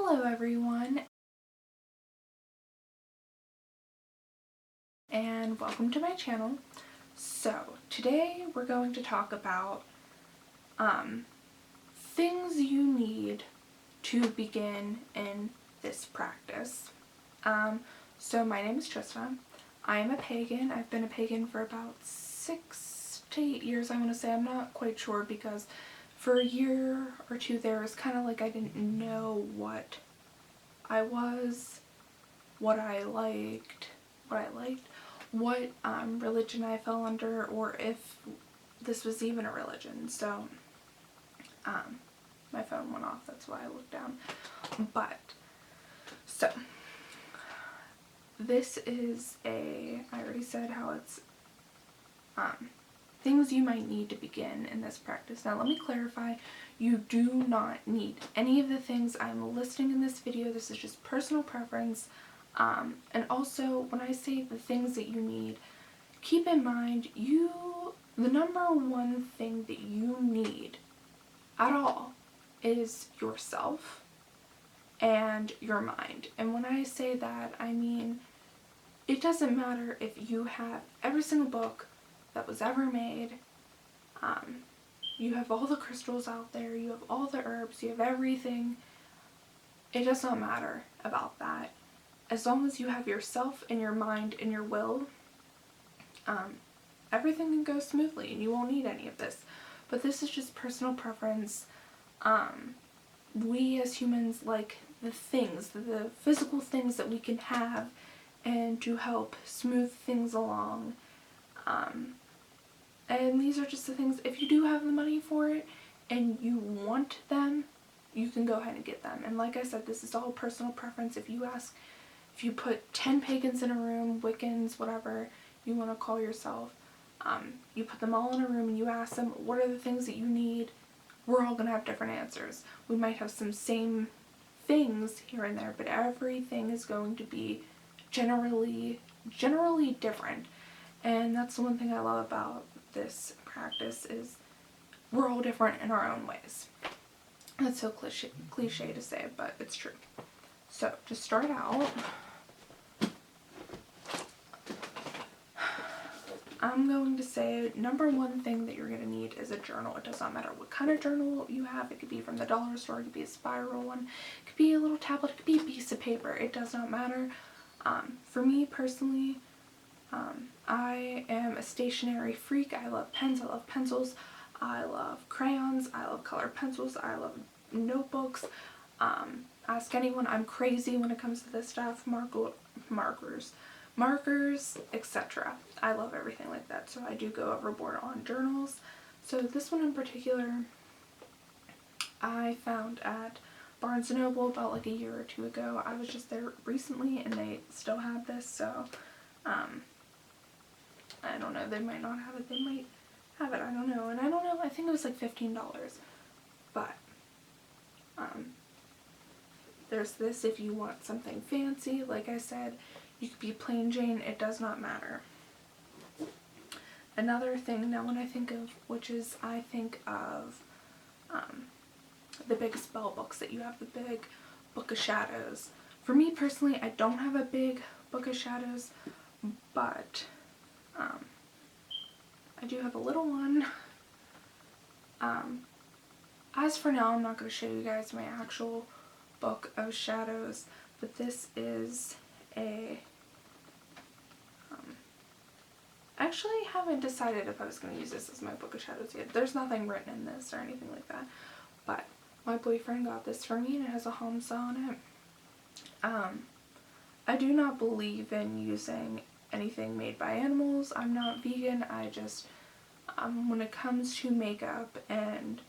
Hello everyone, and welcome to my channel. So today we're going to talk about things you need to begin in this practice. So my name is Trista. I am a pagan. I've been a pagan for about 6 to 8 years, I want to say. I'm not quite sure because for a year or two there was kind of like I didn't know what I was, what religion I fell under, or if this was even a religion. So my phone went off, that's why I looked down. But so this is I already said how it's things you might need to begin in this practice. Now let me clarify, you do not need any of the things I'm listing in this video. This is just personal preference. And also, when I say the things that you need, keep in mind the number one thing that you need at all is yourself and your mind. And when I say that, I mean it doesn't matter if you have every single book that was ever made, you have all the crystals out there, you have all the herbs, you have everything. It does not matter about that. As long as you have yourself and your mind and your will, everything can go smoothly and you won't need any of this. But this is just personal preference. We as humans like the physical things that we can have and to help smooth things along. And these are just the things, if you do have the money for it and you want them, you can go ahead and get them. And like I said, this is all personal preference. If you put 10 pagans in a room, Wiccans, whatever you want to call yourself, you put them all in a room and you ask them, what are the things that you need? We're all going to have different answers. We might have some same things here and there, but everything is going to be generally different. And that's the one thing I love about this practice is we're all different in our own ways. That's so cliche to say, but it's true. So to start out, I'm going to say number one thing that you're going to need is a journal. It does not matter what kind of journal you have. It could be from the dollar store, it could be a spiral one, it could be a little tablet, it could be a piece of paper. It does not matter. For me personally, I am a stationery freak. I love pens, I love pencils, I love crayons, I love colored pencils, I love notebooks. Ask anyone, I'm crazy when it comes to this stuff. Markers, etc. I love everything like that, so I do go overboard on journals. So this one in particular I found at Barnes & Noble about like a year or two ago. I was just there recently and they still have this, so I don't know, they might not have it, they might have it, I don't know. And I don't know, I think it was like $15, but there's this if you want something fancy. Like I said, you could be plain Jane, it does not matter. Another thing, now when I think of witches, I think of the big spell books that you have, the big Book of Shadows. For me personally, I don't have a big Book of Shadows, but I do have a little one. As for now, I'm not going to show you guys my actual Book of Shadows, but this is actually haven't decided if I was going to use this as my Book of Shadows yet. There's nothing written in this or anything like that, but my boyfriend got this for me and it has a Hamsa on it. I do not believe in using anything made by animals. I'm not vegan. I just, when it comes to makeup and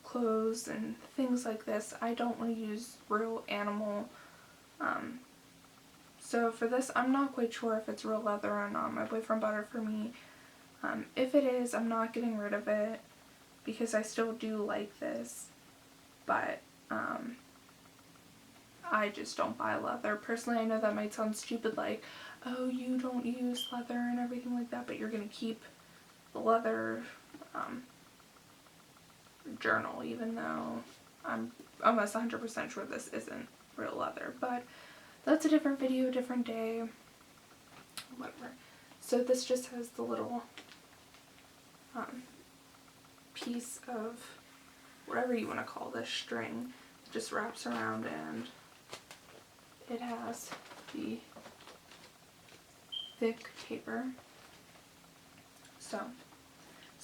clothes and things like this, I don't want to use real animal. So for this, I'm not quite sure if it's real leather or not. My boyfriend bought it for me. If it is, I'm not getting rid of it because I still do like this, but I just don't buy leather. Personally, I know that might sound stupid, like, oh, you don't use leather and everything like that, but you're going to keep the leather journal, even though I'm almost 100% sure this isn't real leather, but that's a different video, different day, whatever. So this just has the little piece of whatever you want to call this string. It just wraps around, and it has the thick paper. So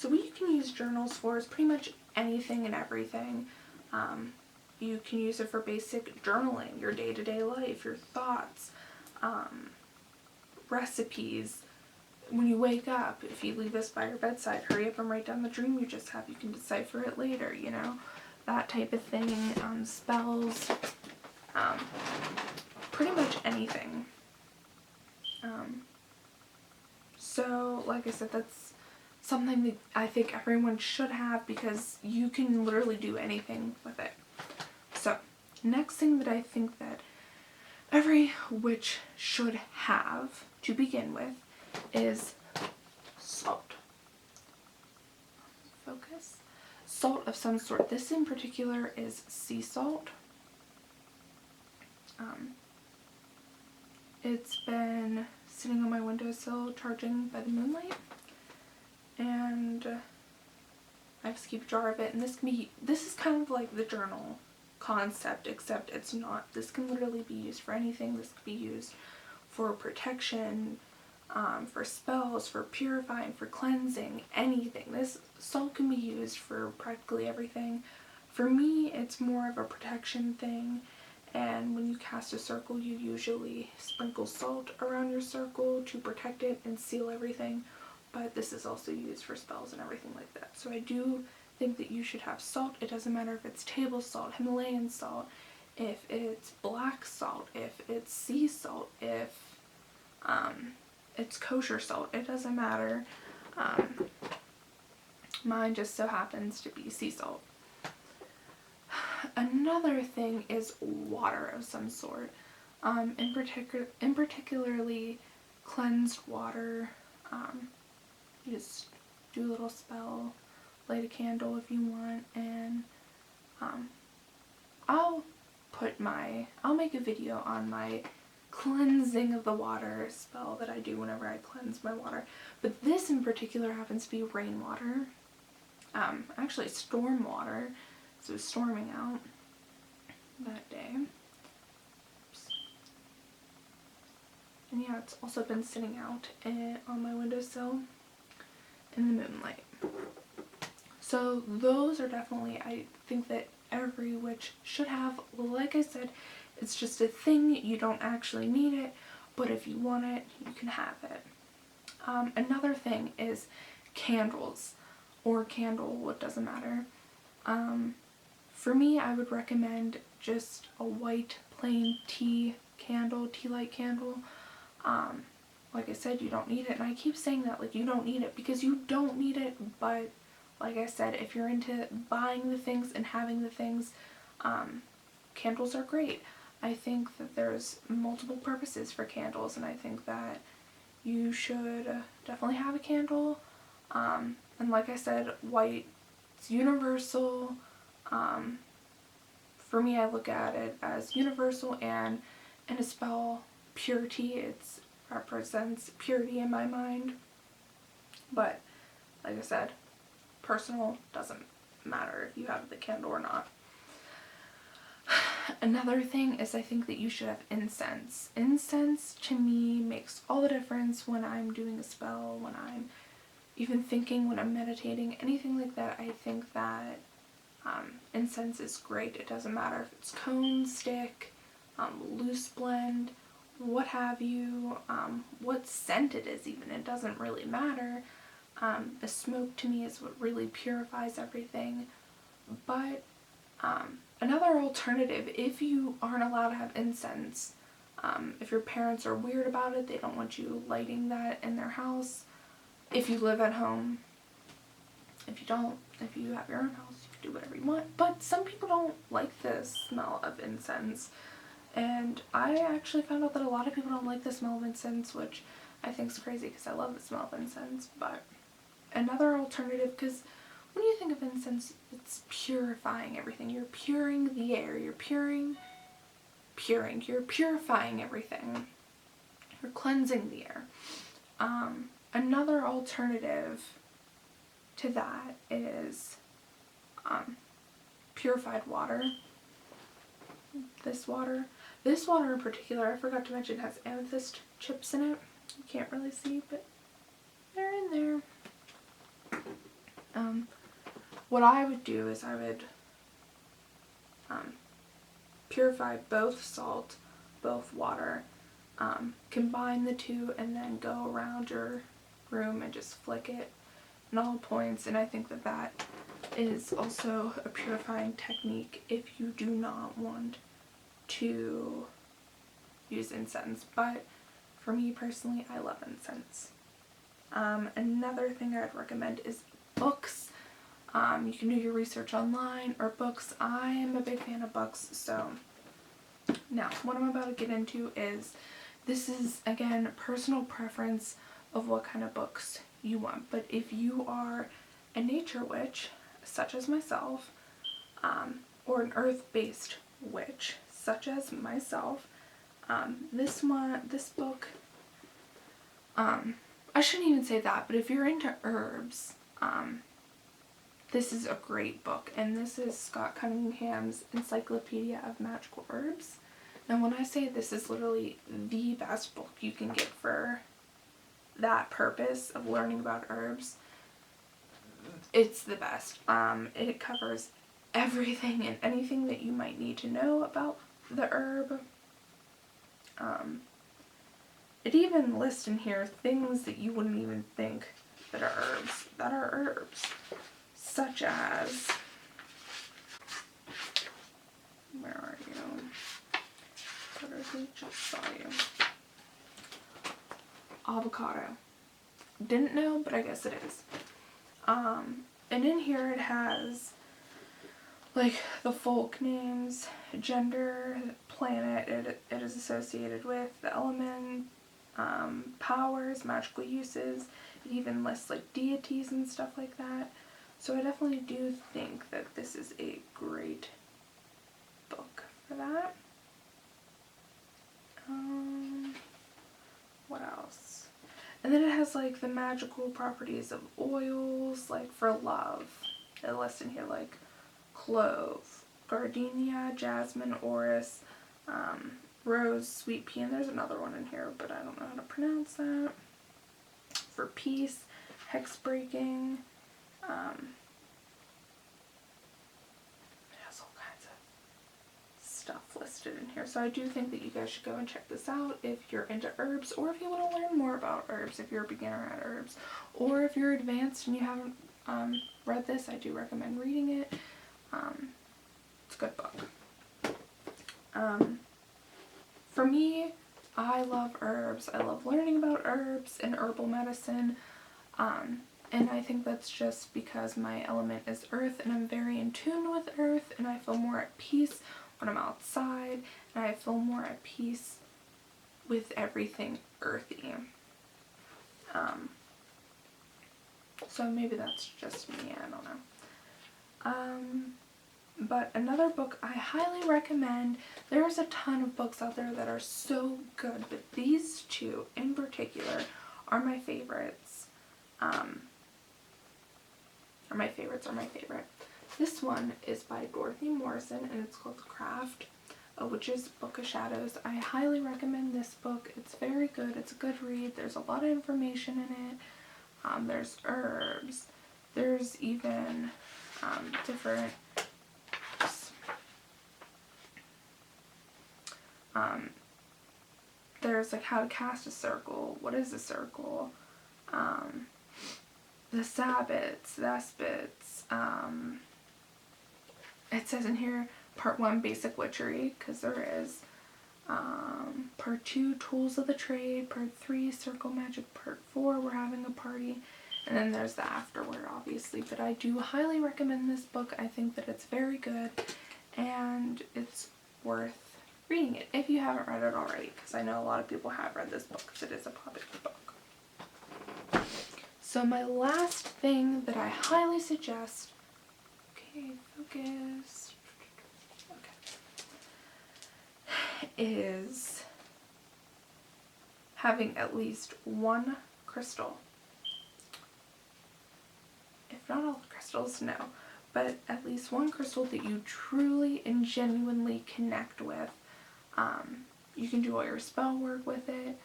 what you can use journals for is pretty much anything and everything. You can use it for basic journaling, your day-to-day life, your thoughts, recipes. When you wake up, if you leave this by your bedside, hurry up and write down the dream you just have. You can decipher it later, you know, that type of thing. Spells, pretty much anything. So, like I said, that's something that I think everyone should have, because you can literally do anything with it. So, next thing that I think that every witch should have to begin with is salt. Focus. Salt of some sort. This in particular is sea salt. It's been sitting on my windowsill charging by the moonlight, and I have to keep a jar of it. And this is kind of like the journal concept, except it's not. This can literally be used for anything. This could be used for protection, for spells, for purifying, for cleansing, anything. This salt can be used for practically everything. For me, it's more of a protection thing, and when you cast a circle, you usually sprinkle salt around your circle to protect it and seal everything, but this is also used for spells and everything like that. So I do think that you should have salt. It doesn't matter if it's table salt, Himalayan salt, if it's black salt, if it's sea salt, if it's kosher salt, it doesn't matter. Mine just so happens to be sea salt. Another thing is water of some sort. In particularly cleansed water. You just do a little spell, light a candle if you want, and I'll make a video on my cleansing of the water spell that I do whenever I cleanse my water. But this in particular happens to be rainwater. Actually storm water. So it was storming out that day. Oops. And yeah, it's also been sitting out on my windowsill in the moonlight. So those are definitely, I think that every witch should have. Like I said, it's just a thing. You don't actually need it, but if you want it, you can have it. Another thing is candles, or candle, it doesn't matter. For me, I would recommend just a white plain tea light candle. Like I said, you don't need it, and I keep saying that, like, you don't need it, because you don't need it, but like I said, if you're into buying the things and having the things, candles are great. I think that there's multiple purposes for candles, and I think that you should definitely have a candle. And like I said, white, it's universal. For me, I look at it as universal, and in a spell, purity, it represents purity in my mind. But like I said, personal, doesn't matter if you have the candle or not. Another thing is, I think that you should have incense. Incense to me makes all the difference when I'm doing a spell, when I'm even thinking, when I'm meditating, anything like that. I think that incense is great. It doesn't matter if it's cone, stick, loose blend, what have you, what scent it is even. It doesn't really matter. The smoke to me is what really purifies everything. But another alternative, if you aren't allowed to have incense, if your parents are weird about it, they don't want you lighting that in their house, if you live at home. If you don't, if you have your own house, you can do whatever you want. But some people don't like the smell of incense. And I actually found out that a lot of people don't like the smell of incense, which I think is crazy, because I love the smell of incense. But another alternative, because when you think of incense, it's purifying everything. You're puring the air. You're you're purifying everything. You're cleansing the air. Another alternative to that is purified water. This water in particular, I forgot to mention, has amethyst chips in it. You can't really see, but they're in there. What I would do is I would purify both salt, both water, combine the two, and then go around your room and just flick it in all points. And I think that that is also a purifying technique if you do not want to use incense. But for me personally, I love incense. Another thing I'd recommend is books. You can do your research online or books. I am a big fan of books. So now what I'm about to get into is, this is again personal preference of what kind of books you want. But if you are a nature witch, such as myself, or an earth-based witch, such as myself, this book, I shouldn't even say that, but if you're into herbs, this is a great book. And this is Scott Cunningham's Encyclopedia of Magical Herbs. And when I say this is literally the best book you can get for that purpose of learning about herbs, it's the best. It covers everything and anything that you might need to know about the herb. It even lists in here things that you wouldn't even think that are herbs, such as, where are you? I just saw you. Avocado. Didn't know, but I guess it is. And in here it has like the folk names, gender, planet it is associated with, the element, powers, magical uses. It even lists like deities and stuff like that. So I definitely do think that this is a great book for that. What else? And then it has like the magical properties of oils, like for love. It lists in here like clove, gardenia, jasmine, orris, rose, sweet pea, and there's another one in here, but I don't know how to pronounce that. For peace, hex breaking, it has all kinds of stuff listed in here. So I do think that you guys should go and check this out if you're into herbs, or if you want to learn more about herbs, if you're a beginner at herbs, or if you're advanced and you haven't read this, I do recommend reading it. It's a good book. For me, I love herbs. I love learning about herbs and herbal medicine. And I think that's just because my element is earth, and I'm very in tune with earth, and I feel more at peace when I'm outside, and I feel more at peace with everything earthy. So maybe that's just me, I don't know. But another book I highly recommend, there's a ton of books out there that are so good, but these two in particular are my favorites. This one is by Dorothy Morrison, and it's called The Craft, a Witch's Book of Shadows. I highly recommend this book. It's very good. It's a good read. There's a lot of information in it. There's herbs. There's even different there's like how to cast a circle, what is a circle, the sabbats, the aspects. It says in here part 1 basic witchery, because there is, part 2 tools of the trade, part 3 circle magic, part 4 we're having a party, and then there's the afterword obviously. But I do highly recommend this book. I think that it's very good and it's worth reading it if you haven't read it already, because I know a lot of people have read this book because it is a popular book. So my last thing that I highly suggest, okay, Okay, focus. Okay. Is having at least one crystal. If not all the crystals, no. But at least one crystal that you truly and genuinely connect with. You can do all your spell work with it.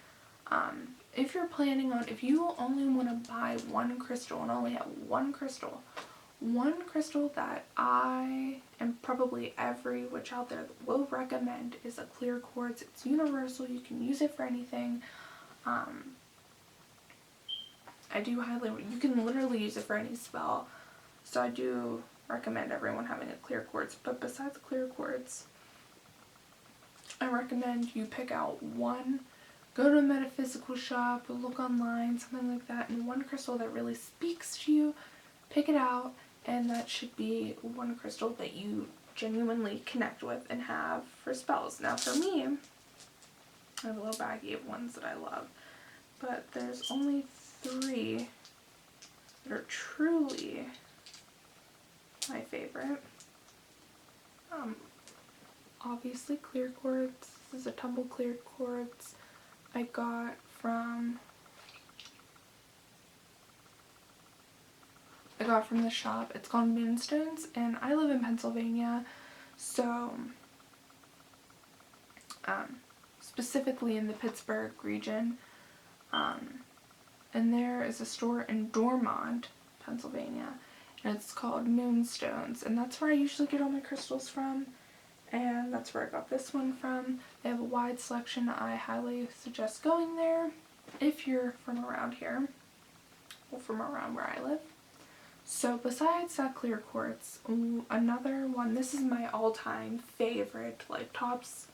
If you're planning on, if you only want to buy one crystal and only have one crystal that I, and probably every witch out there will recommend, is a clear quartz. It's universal. You can use it for anything. I do highly, you can literally use it for any spell. So I do recommend everyone having a clear quartz. But besides clear quartz, I recommend you pick out one, go to a metaphysical shop, look online, something like that, and one crystal that really speaks to you, pick it out, and that should be one crystal that you genuinely connect with and have for spells. Now for me, I have a little baggie of ones that I love, but there's only 3 that are truly my favorite. Obviously clear quartz. This is a tumble clear quartz I got from the shop. It's called Moonstones, and I live in Pennsylvania, so specifically in the Pittsburgh region, and there is a store in Dormont, Pennsylvania, and it's called Moonstones, and that's where I usually get all my crystals from, and that's where I got this one from. They have a wide selection. I highly suggest going there if you're from around here, or from around where I live. So besides that clear quartz, another one, this is my all-time favorite, like tops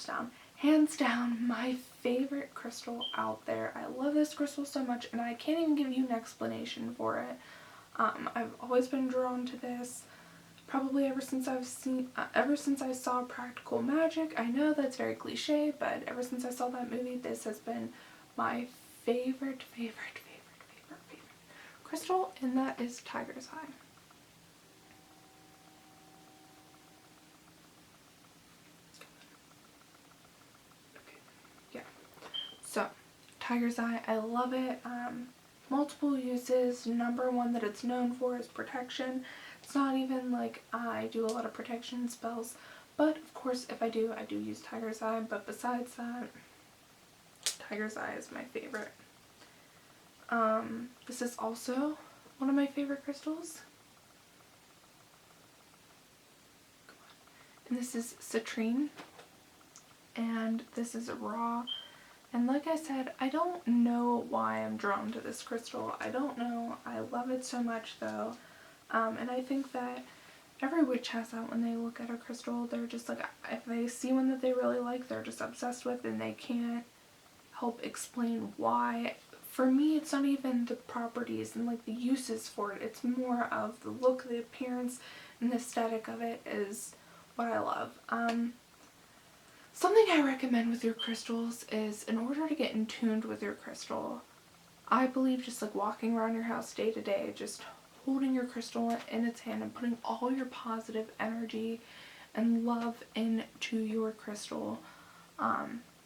down, hands down, my favorite crystal out there. I love this crystal so much, and I can't even give you an explanation for it. I've always been drawn to this, probably ever since I saw Practical Magic. I know that's very cliche, but ever since I saw that movie, this has been my favorite crystal, and that is Tiger's Eye. Okay. Yeah. So, Tiger's Eye, I love it. Multiple uses. Number one that it's known for is protection. It's not even like I do a lot of protection spells, but of course if I do use Tiger's Eye, but besides that, Tiger's Eye is my favorite. This is also one of my favorite crystals. And this is citrine, and this is raw. And like I said, I don't know why I'm drawn to this crystal. I don't know. I love it so much though. And I think that every witch has that when they look at a crystal. They're just like, if they see one that they really like, they're just obsessed with, and they can't help explain why. For me, it's not even the properties and like the uses for it. It's more of the look, the appearance, and the aesthetic of it is what I love. Something I recommend with your crystals is, in order to get in tuned with your crystal, I believe just like walking around your house day to day, just holding your crystal in its hand and putting all your positive energy and love into your crystal.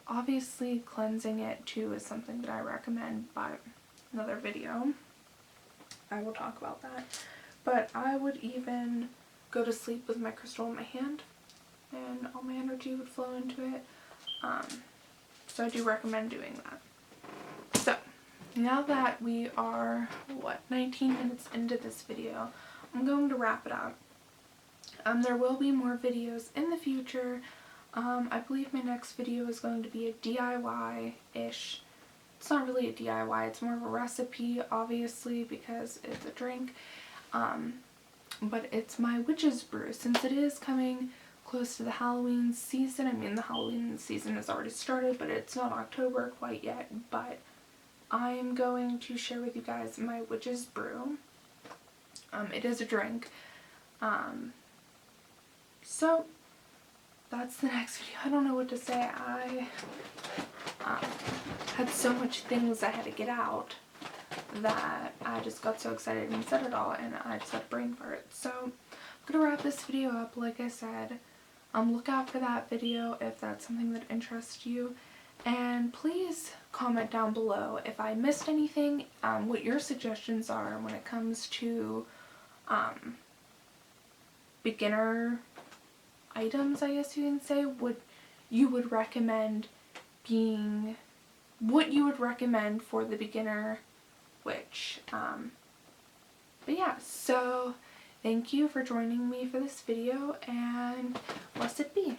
Obviously cleansing it too is something that I recommend, by another video. I will talk about that. But I would even go to sleep with my crystal in my hand, and all my energy would flow into it. So I do recommend doing that. So now that we are, 19 minutes into this video, I'm going to wrap it up. There will be more videos in the future. I believe my next video is going to be a DIY-ish. It's not really a DIY, it's more of a recipe, obviously, because it's a drink. But it's my witch's brew. Since it is coming close to the Halloween season, I mean the Halloween season has already started, but it's not October quite yet, but I am going to share with you guys my witch's brew. It is a drink. So that's the next video. I don't know what to say. I had so much things I had to get out. that I just got so excited and said it all, and I just had a brain fart. So I'm gonna wrap this video up. Like I said, look out for that video if that's something that interests you, and please comment down below if I missed anything, what your suggestions are when it comes to beginner items, I guess you can say. What you would recommend for the beginner witch. But yeah, so thank you for joining me for this video, and blessed be.